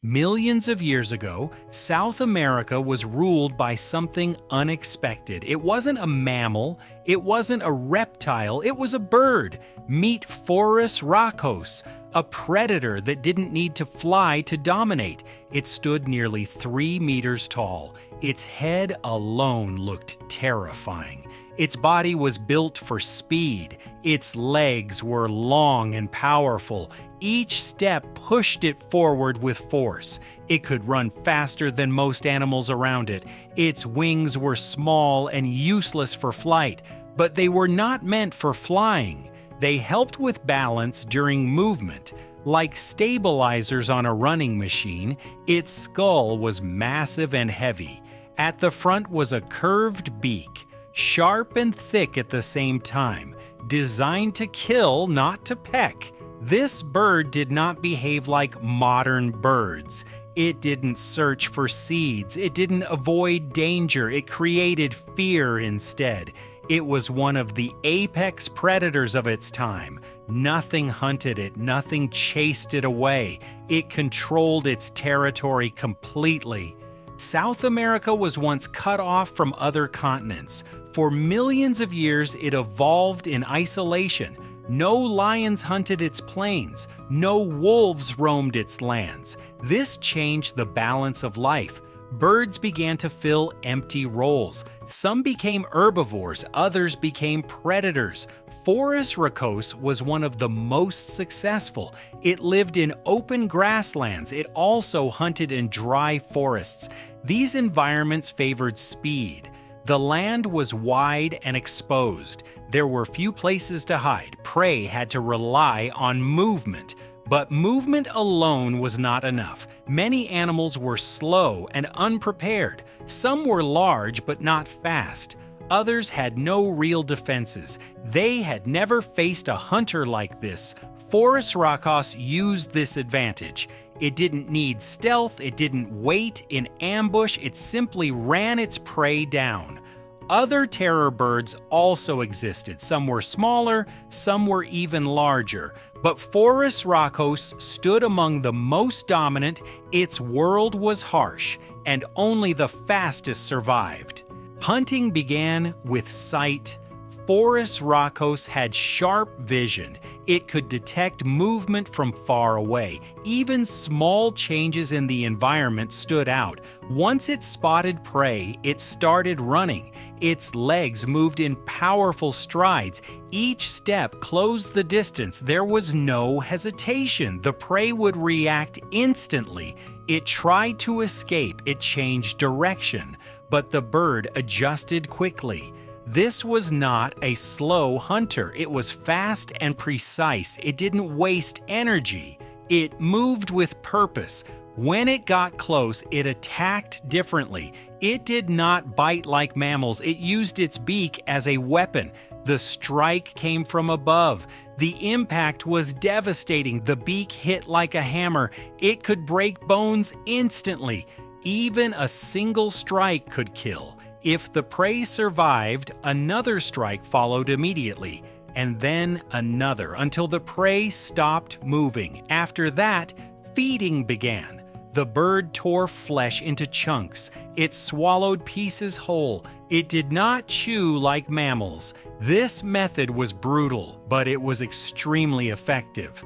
Millions of years ago, South America was ruled by something unexpected. It wasn't a mammal, it wasn't a reptile, it was a bird. Meet Phorusrhacos, a predator that didn't need to fly to dominate. It stood nearly 3 meters tall. Its head alone looked terrifying. Its body was built for speed. Its legs were long and powerful. Each step pushed it forward with force. It could run faster than most animals around it. Its wings were small and useless for flight, but they were not meant for flying. They helped with balance during movement. Like stabilizers on a running machine, its skull was massive and heavy. At the front was a curved beak, sharp and thick at the same time, designed to kill, not to peck. This bird did not behave like modern birds. It didn't search for seeds. It didn't avoid danger. It created fear instead. It was one of the apex predators of its time. Nothing hunted it. Nothing chased it away. It controlled its territory completely. South America was once cut off from other continents. For millions of years, it evolved in isolation. No lions hunted its plains. No wolves roamed its lands. This changed the balance of life. Birds began to fill empty roles. Some became herbivores, others became predators. Phorusrhacos was one of the most successful. It lived in open grasslands. It also hunted in dry forests. These environments favored speed. The land was wide and exposed. There were few places to hide. Prey had to rely on movement. But movement alone was not enough. Many animals were slow and unprepared. Some were large but not fast. Others had no real defenses. They had never faced a hunter like this. Phorusrhacos used this advantage. It didn't need stealth, it didn't wait in ambush, it simply ran its prey down. Other terror birds also existed. Some were smaller, some were even larger. But Phorusrhacos stood among the most dominant. Its world was harsh, and only the fastest survived. Hunting began with sight. Phorusrhacos had sharp vision. It could detect movement from far away. Even small changes in the environment stood out. Once it spotted prey, it started running. Its legs moved in powerful strides. Each step closed the distance. There was no hesitation. The prey would react instantly. It tried to escape. It changed direction. But the bird adjusted quickly. This was not a slow hunter. It was fast and precise. It didn't waste energy. It moved with purpose. When it got close, it attacked differently. It did not bite like mammals. It used its beak as a weapon. The strike came from above. The impact was devastating. The beak hit like a hammer. It could break bones instantly. Even a single strike could kill. If the prey survived, another strike followed immediately, and then another, until the prey stopped moving. After that, feeding began. The bird tore flesh into chunks. It swallowed pieces whole. It did not chew like mammals. This method was brutal, but it was extremely effective.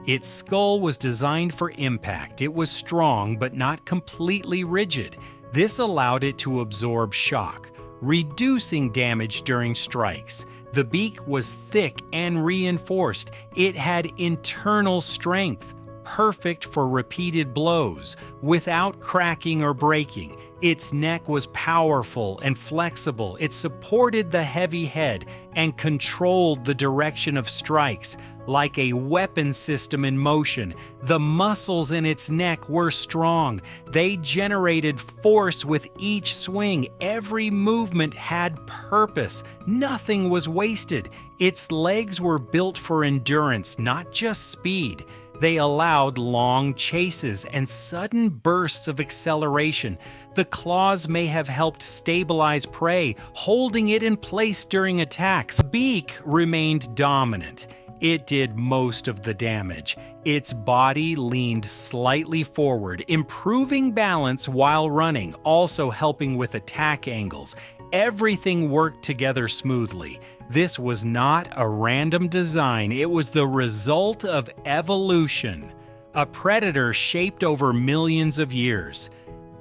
Its skull was designed for impact. It was strong, but not completely rigid. This allowed it to absorb shock, reducing damage during strikes. The beak was thick and reinforced. It had internal strength, perfect for repeated blows, without cracking or breaking. Its neck was powerful and flexible. It supported the heavy head and controlled the direction of strikes. Like a weapon system in motion, the muscles in its neck were strong. They generated force with each swing. Every movement had purpose. Nothing was wasted. Its legs were built for endurance, not just speed. They allowed long chases and sudden bursts of acceleration. The claws may have helped stabilize prey, holding it in place during attacks. The beak remained dominant. It did most of the damage. Its body leaned slightly forward, improving balance while running, also helping with attack angles. Everything worked together smoothly. This was not a random design, it was the result of evolution. A predator shaped over millions of years.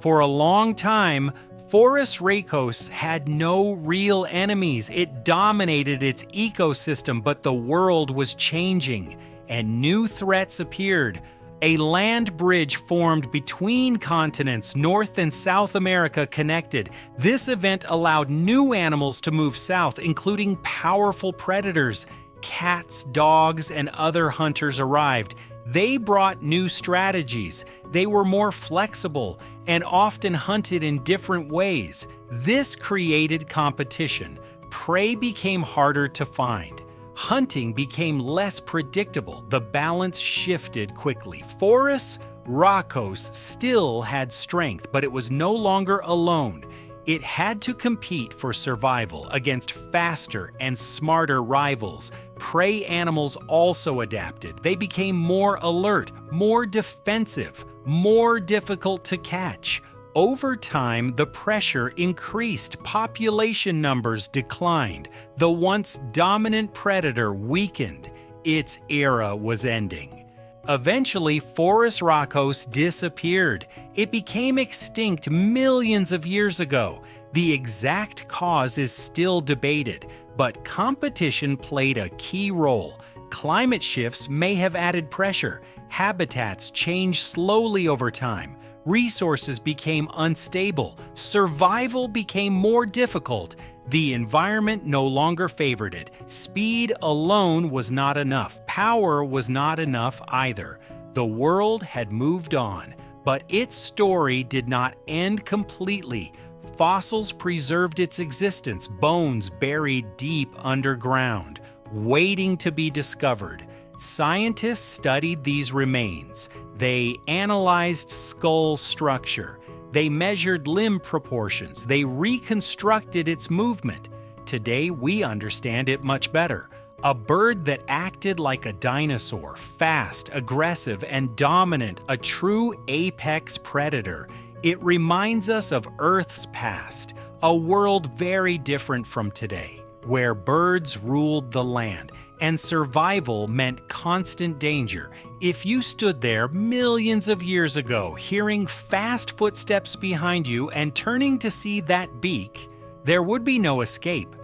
For a long time, Phorusrhacos had no real enemies. It dominated its ecosystem, but the world was changing, and new threats appeared. A land bridge formed between continents, North and South America connected. This event allowed new animals to move south, including powerful predators. Cats, dogs, and other hunters arrived. They brought new strategies. They were more flexible and often hunted in different ways. This created competition. Prey became harder to find. Hunting became less predictable. The balance shifted quickly. Phorusrhacos still had strength, but it was no longer alone. It had to compete for survival against faster and smarter rivals. Prey animals also adapted. They became more alert, more defensive, more difficult to catch. Over time, the pressure increased, population numbers declined, the once dominant predator weakened. Its era was ending. Eventually, Phorusrhacos disappeared. It became extinct millions of years ago. The exact cause is still debated, but competition played a key role. Climate shifts may have added pressure. Habitats changed slowly over time. Resources became unstable. Survival became more difficult. The environment no longer favored it. Speed alone was not enough. Power was not enough either. The world had moved on, but its story did not end completely. Fossils preserved its existence, bones buried deep underground, waiting to be discovered. Scientists studied these remains. They analyzed skull structure. They measured limb proportions. They reconstructed its movement. Today, we understand it much better. A bird that acted like a dinosaur, fast, aggressive, and dominant, a true apex predator. It reminds us of Earth's past, a world very different from today, where birds ruled the land and survival meant constant danger. If you stood there millions of years ago, hearing fast footsteps behind you and turning to see that beak, there would be no escape.